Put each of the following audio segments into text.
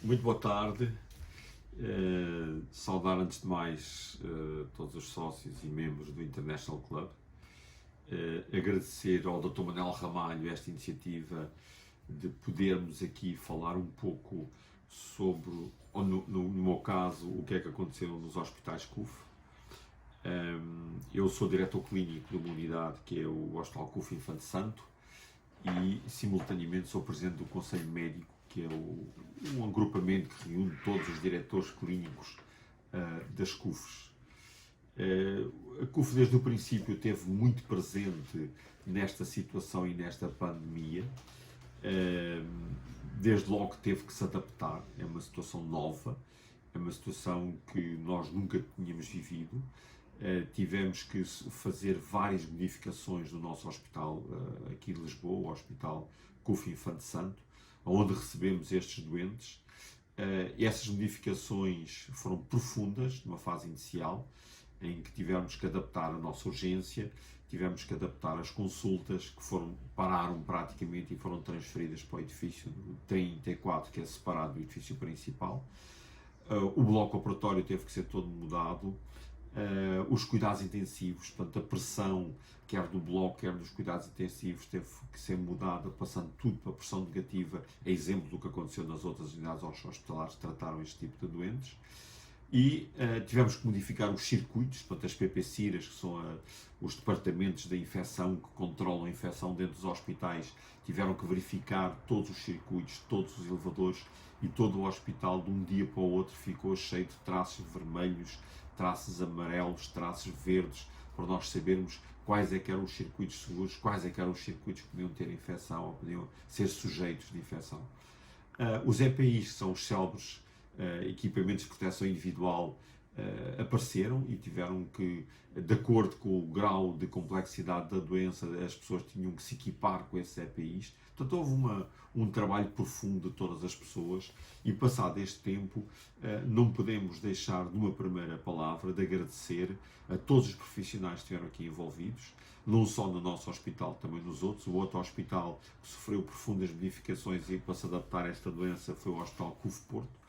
Muito boa tarde. Saudar antes de mais todos os sócios e membros do International Club. Agradecer ao Dr. Manuel Ramalho esta iniciativa de podermos aqui falar um pouco sobre, ou no meu caso, o que é que aconteceu nos hospitais CUF. Eu sou diretor clínico de uma unidade que é o Hospital CUF Infante Santo e, simultaneamente, sou presidente do Conselho Médico, que é um agrupamento que reúne todos os diretores clínicos das CUFs. A CUF, desde o princípio, esteve muito presente nesta situação e nesta pandemia. Desde logo teve que se adaptar. É uma situação nova, é uma situação que nós nunca tínhamos vivido. Tivemos que fazer várias modificações no nosso hospital aqui de Lisboa, o Hospital CUF Infante Santo, onde recebemos estes doentes. Essas modificações foram profundas, numa fase inicial, em que tivemos que adaptar a nossa urgência, tivemos que adaptar as consultas, que pararam praticamente e foram transferidas para o edifício 34, que é separado do edifício principal. O bloco operatório teve que ser todo mudado. Os cuidados intensivos, portanto, a pressão, quer do bloco, quer dos cuidados intensivos, teve que ser mudada, passando tudo para a pressão negativa, é exemplo do que aconteceu nas outras unidades hospitalares que trataram este tipo de doentes. E tivemos que modificar os circuitos, portanto, as PPCIRAs, que são os departamentos da infecção que controlam a infecção dentro dos hospitais, tiveram que verificar todos os circuitos, todos os elevadores, e todo o hospital, de um dia para o outro, ficou cheio de traços vermelhos, traços amarelos, traços verdes, para nós sabermos quais é que eram os circuitos seguros, quais é que eram os circuitos que podiam ter infecção ou podiam ser sujeitos de infecção. Os EPIs, que são os célebres equipamentos de proteção individual, apareceram e tiveram que, de acordo com o grau de complexidade da doença, as pessoas tinham que se equipar com esses EPIs. Portanto, houve um trabalho profundo de todas as pessoas e, passado este tempo, não podemos deixar de uma primeira palavra de agradecer a todos os profissionais que estiveram aqui envolvidos, não só no nosso hospital, também nos outros. O outro hospital que sofreu profundas modificações e para se adaptar a esta doença foi o Hospital CUF Porto.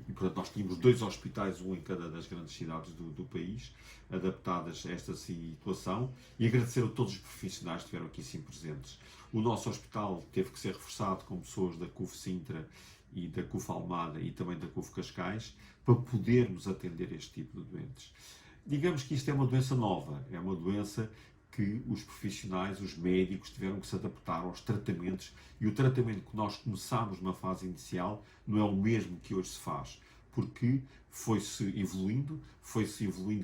Portanto, nós tínhamos 2 hospitais, um em cada das grandes cidades do país, adaptadas a esta situação, e agradecer a todos os profissionais que estiveram aqui sim presentes. O nosso hospital teve que ser reforçado com pessoas da CUF Sintra e da CUF Almada e também da CUF Cascais, para podermos atender este tipo de doentes. Digamos que isto é uma doença nova, é uma doença que os profissionais, os médicos, tiveram que se adaptar aos tratamentos, e o tratamento que nós começámos na fase inicial não é o mesmo que hoje se faz, porque foi-se evoluindo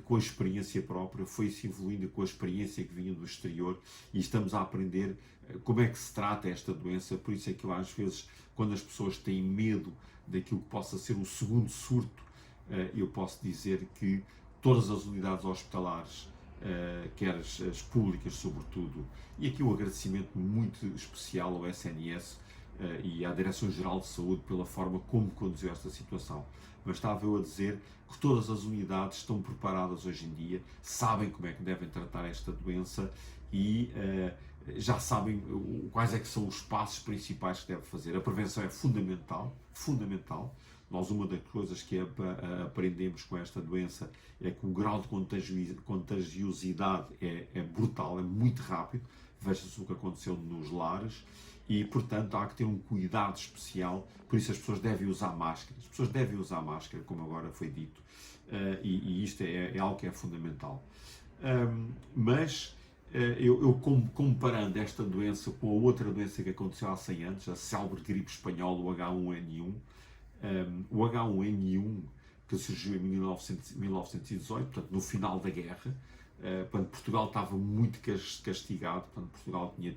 com a experiência própria, foi-se evoluindo com a experiência que vinha do exterior, e estamos a aprender como é que se trata esta doença. Por isso é que eu, às vezes, quando as pessoas têm medo daquilo que possa ser o segundo surto, eu posso dizer que todas as unidades hospitalares, quer as públicas sobretudo, e aqui um agradecimento muito especial ao SNS e à Direção-Geral de Saúde pela forma como conduziu esta situação. Mas estava eu a dizer que todas as unidades estão preparadas hoje em dia, sabem como é que devem tratar esta doença e já sabem quais é que são os passos principais que devem fazer. A prevenção é fundamental, fundamental. Nós, uma das coisas que aprendemos com esta doença é que o grau de contagiosidade é brutal, é muito rápido. Veja-se o que aconteceu nos lares e, portanto, há que ter um cuidado especial. Por isso as pessoas devem usar máscara. As pessoas devem usar máscara, como agora foi dito, e isto é algo que é fundamental. Mas eu comparando esta doença com a outra doença que aconteceu há 100 anos, a célebre gripe espanhola, o H1N1, o H1N1, que surgiu em 1918, portanto, no final da guerra. Portugal estava muito castigado, Portugal tinha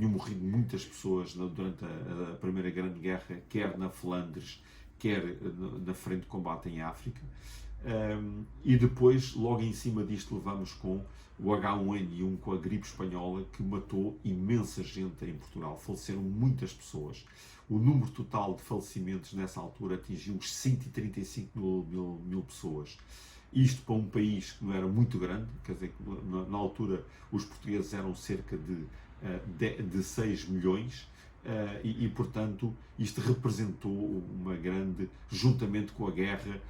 morrido muitas pessoas durante a Primeira Grande Guerra, quer na Flandres, quer na frente de combate em África. E depois, logo em cima disto, levamos com o H1N1, com a gripe espanhola, que matou imensa gente em Portugal. Faleceram muitas pessoas. O número total de falecimentos nessa altura atingiu os 135 mil pessoas. Isto para um país que não era muito grande, quer dizer, na altura os portugueses eram cerca de 6 milhões, portanto, isto representou uma grande, juntamente com a guerra,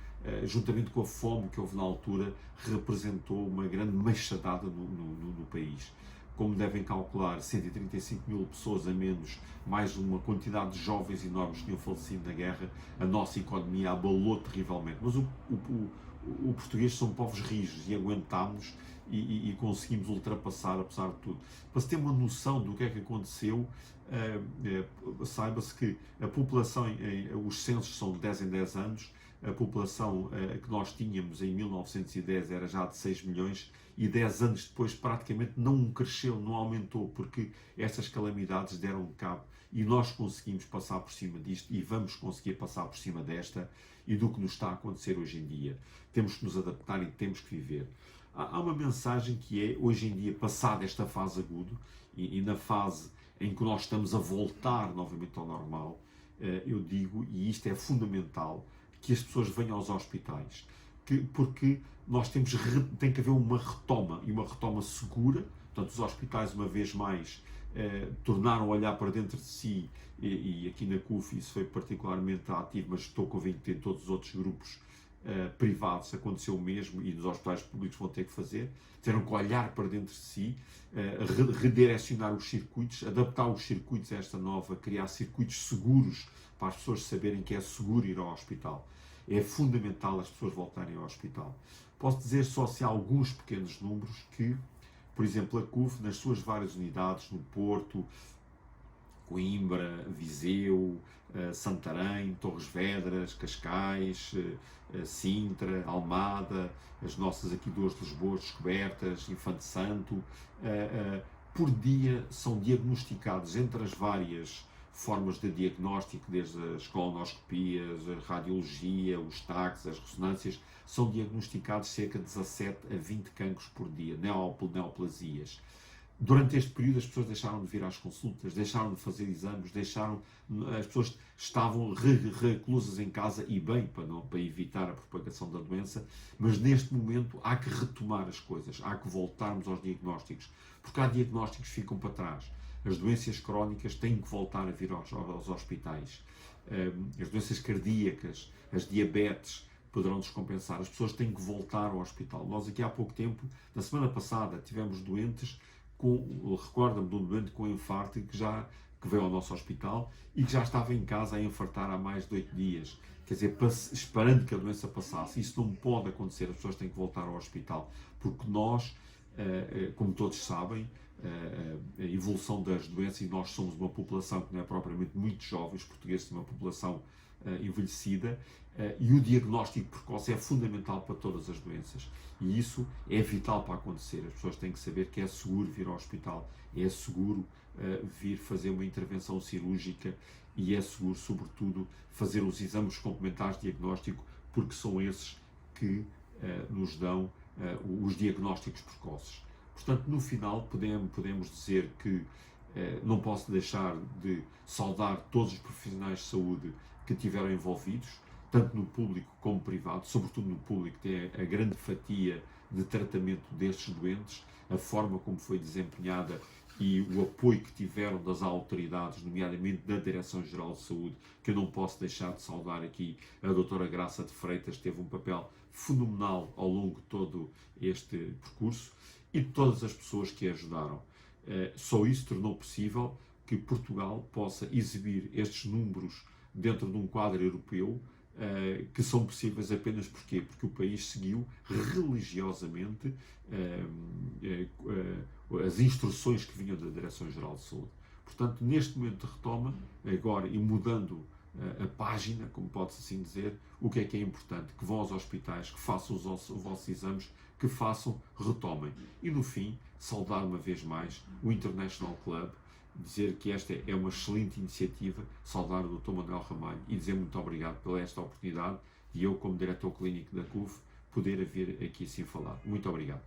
juntamente com a fome que houve na altura, representou uma grande machadada no país. Como devem calcular, 135 mil pessoas a menos, mais uma quantidade de jovens enormes que tinham falecido na guerra, a nossa economia abalou terrivelmente. Mas o português são povos rijos e aguentámos e conseguimos ultrapassar, apesar de tudo. Para se ter uma noção do que é que aconteceu, saiba-se que a população, os censos são de 10 em 10 anos, a população que nós tínhamos em 1910 era já de 6 milhões e 10 anos depois praticamente não cresceu, não aumentou, porque estas calamidades deram cabo e nós conseguimos passar por cima disto e vamos conseguir passar por cima desta e do que nos está a acontecer hoje em dia. Temos que nos adaptar e temos que viver. Há uma mensagem que é, hoje em dia, passada esta fase aguda e na fase em que nós estamos a voltar novamente ao normal, eu digo, e isto é fundamental, que as pessoas venham aos hospitais, porque nós tem que haver uma retoma, e uma retoma segura. Portanto, os hospitais, uma vez mais, tornaram a olhar para dentro de si, e aqui na CUF isso foi particularmente ativo, mas estou convicto que em todos os outros grupos privados aconteceu o mesmo, e nos hospitais públicos vão ter que fazer. Tiveram que olhar para dentro de si, redirecionar os circuitos, adaptar os circuitos a esta nova, criar circuitos seguros para as pessoas saberem que é seguro ir ao hospital. É fundamental as pessoas voltarem ao hospital. Posso dizer só se há alguns pequenos números que, por exemplo, a CUF, nas suas várias unidades, no Porto, Coimbra, Viseu, Santarém, Torres Vedras, Cascais, Sintra, Almada, as nossas aqui duas de Lisboa descobertas, Infante Santo, por dia são diagnosticados entre as várias formas de diagnóstico, desde as colonoscopias, a radiologia, os taques, as ressonâncias, são diagnosticados cerca de 17 a 20 cancros por dia, neoplasias. Durante este período as pessoas deixaram de vir às consultas, deixaram de fazer exames, as pessoas estavam reclusas em casa, e bem, para evitar a propagação da doença, mas neste momento há que retomar as coisas, há que voltarmos aos diagnósticos, porque há diagnósticos que ficam para trás. As doenças crónicas têm que voltar a vir aos hospitais. As doenças cardíacas, as diabetes, poderão descompensar. As pessoas têm que voltar ao hospital. Nós aqui há pouco tempo, na semana passada, tivemos doentes recorda-me de um doente com infarto que veio ao nosso hospital e que já estava em casa a infartar há mais de 8 dias. Quer dizer, esperando que a doença passasse. Isso não pode acontecer, as pessoas têm que voltar ao hospital, porque nós, como todos sabem, a evolução das doenças, e nós somos uma população que não é propriamente muito jovem, os portugueses são uma população envelhecida, e o diagnóstico precoce é fundamental para todas as doenças, e isso é vital para acontecer. As pessoas têm que saber que é seguro vir ao hospital, é seguro vir fazer uma intervenção cirúrgica, e é seguro, sobretudo, fazer os exames complementares de diagnóstico, porque são esses que nos dão os diagnósticos precoces. Portanto, no final, podemos dizer que não posso deixar de saudar todos os profissionais de saúde que estiveram envolvidos, tanto no público como privado, sobretudo no público, que tem a grande fatia de tratamento destes doentes, a forma como foi desempenhada e o apoio que tiveram das autoridades, nomeadamente da Direção-Geral de Saúde, que eu não posso deixar de saudar aqui. A doutora Graça de Freitas teve um papel fenomenal ao longo de todo este percurso, e de todas as pessoas que a ajudaram. Só isso tornou possível que Portugal possa exibir estes números dentro de um quadro europeu, que são possíveis apenas porque o país seguiu religiosamente as instruções que vinham da Direção-Geral de Saúde. Portanto, neste momento de retoma, agora, e mudando a página, como pode-se assim dizer, o que é importante? Que vão aos hospitais, que façam os vossos exames, que façam, retomem. E no fim, saudar uma vez mais o International Club, dizer que esta é uma excelente iniciativa, saudar o Dr. Manuel Ramalho e dizer muito obrigado pela esta oportunidade, e eu, como diretor clínico da CUF, poder vir aqui assim falar. Muito obrigado.